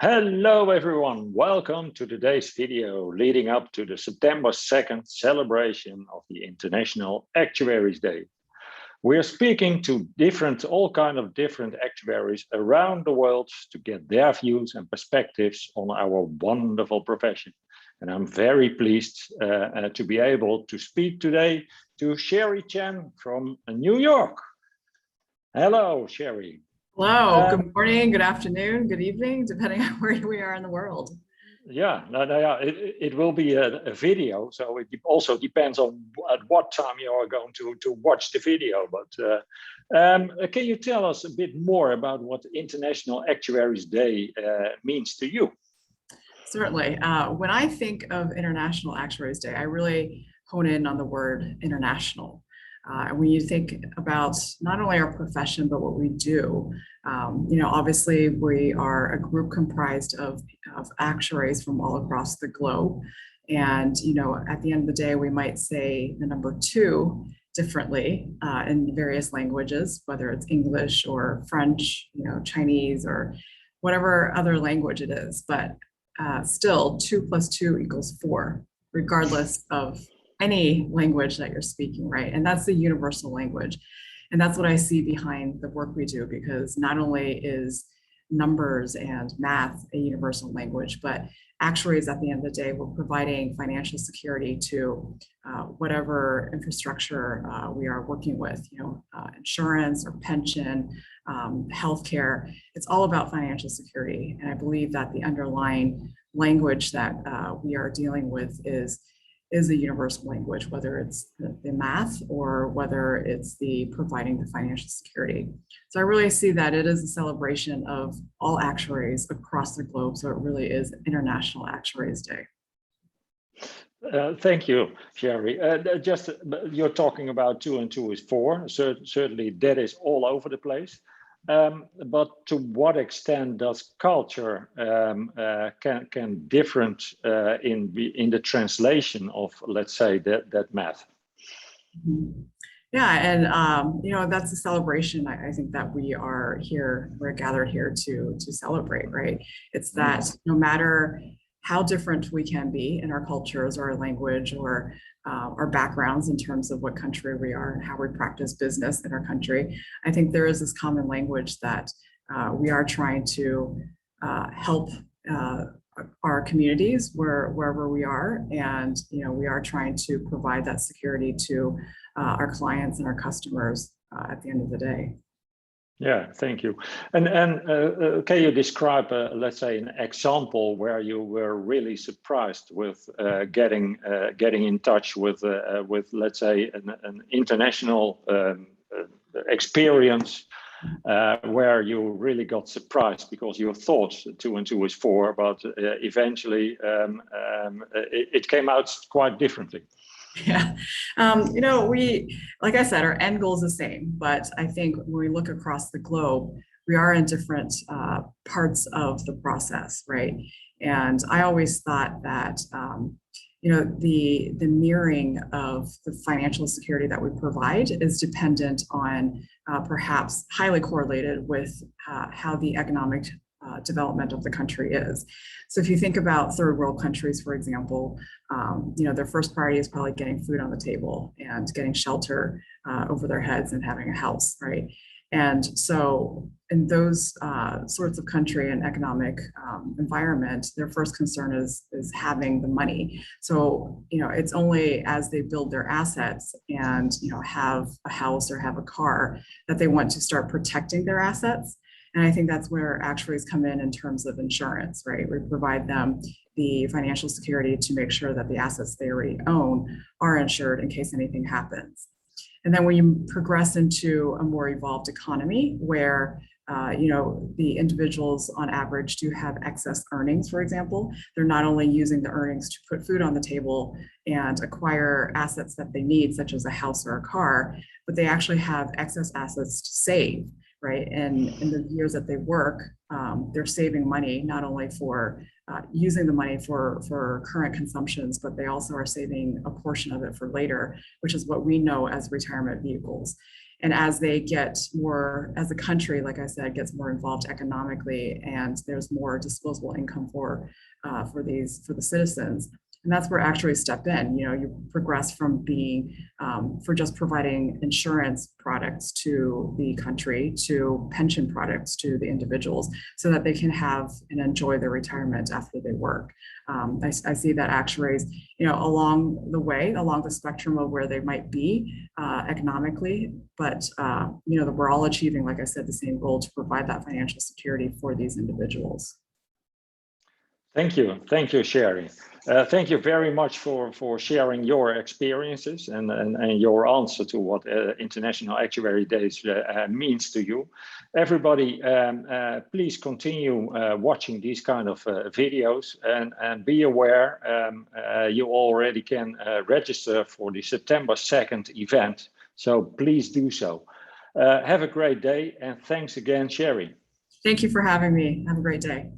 Hello everyone, welcome to today's video leading up to the September 2nd celebration of the International Actuaries Day. We are speaking to all kind of different actuaries around the world to get their views and perspectives on our wonderful profession. And I'm very pleased to be able to speak today to Sherry Chen from New York. Hello, Sherry. Hello, good morning, good afternoon, good evening, depending on where we are in the world. Yeah, it will be a video, so it also depends on at what time you are going to watch the video. But can you tell us a bit more about what International Actuaries Day means to you? Certainly. When I think of International Actuaries Day, I really hone in on the word international. When you think about not only our profession, but what we do, obviously we are a group comprised of actuaries from all across the globe. And, at the end of the day, we might say the number 2 differently in various languages, whether it's English or French, Chinese or whatever other language it is. But still 2 + 2 = 4, regardless of any language that you're speaking, right? And that's the universal language. And that's what I see behind the work we do, because not only is numbers and math a universal language, but actuaries at the end of the day, we're providing financial security to whatever infrastructure we are working with, insurance or pension, healthcare. It's all about financial security. And I believe that the underlying language that we are dealing with is a universal language, whether it's the math or whether it's the providing the financial security. So I really see that it is a celebration of all actuaries across the globe. So it really is International Actuaries Day. Thank you, Sherry. You're talking about 2 and 2 is 4. So certainly that is all over the place. But to what extent does culture can different in the translation of, let's say, that math? Yeah, and that's a celebration. I think that we're gathered here to celebrate, right? It's that no matter how different we can be in our cultures or our language or our backgrounds in terms of what country we are and how we practice business in our country, I think there is this common language that we are trying to help our communities wherever we are, and we are trying to provide that security to our clients and our customers at the end of the day. Yeah, thank you. And can you describe, let's say, an example where you were really surprised with getting in touch with let's say, an international experience where you really got surprised because you thought 2 and 2 is 4, but eventually it came out quite differently? Yeah, like I said, our end goal is the same, but I think when we look across the globe, we are in different parts of the process, right? And I always thought that, the mirroring of the financial security that we provide is dependent on perhaps highly correlated with how the economic development of the country is. So if you think about third world countries, for example, their first priority is probably getting food on the table and getting shelter over their heads and having a house, right? And so in those sorts of country and economic environment, their first concern is having the money. So, it's only as they build their assets and, have a house or have a car that they want to start protecting their assets. And I think that's where actuaries come in terms of insurance, right? We provide them the financial security to make sure that the assets they already own are insured in case anything happens. And then when you progress into a more evolved economy where the individuals on average do have excess earnings, for example, they're not only using the earnings to put food on the table and acquire assets that they need, such as a house or a car, but they actually have excess assets to save. Right, and in the years that they work, they're saving money not only for using the money for current consumptions, but they also are saving a portion of it for later, which is what we know as retirement vehicles. And as they get more, as the country, like I said, gets more involved economically, and there's more disposable income for the citizens. And that's where actuaries step in. You know, you progress from being for just providing insurance products to the country to pension products to the individuals, so that they can have and enjoy their retirement after they work. I see that actuaries, you know, along the way, along the spectrum of where they might be economically, but you know, that we're all achieving, like I said, the same goal to provide that financial security for these individuals. Thank you, Sherry. Thank you very much for sharing your experiences and your answer to what International Actuary Days means to you. Everybody, please continue watching these kind of videos, and be aware you already can register for the September 2nd event. So please do so. Have a great day, and thanks again, Sherry. Thank you for having me. Have a great day.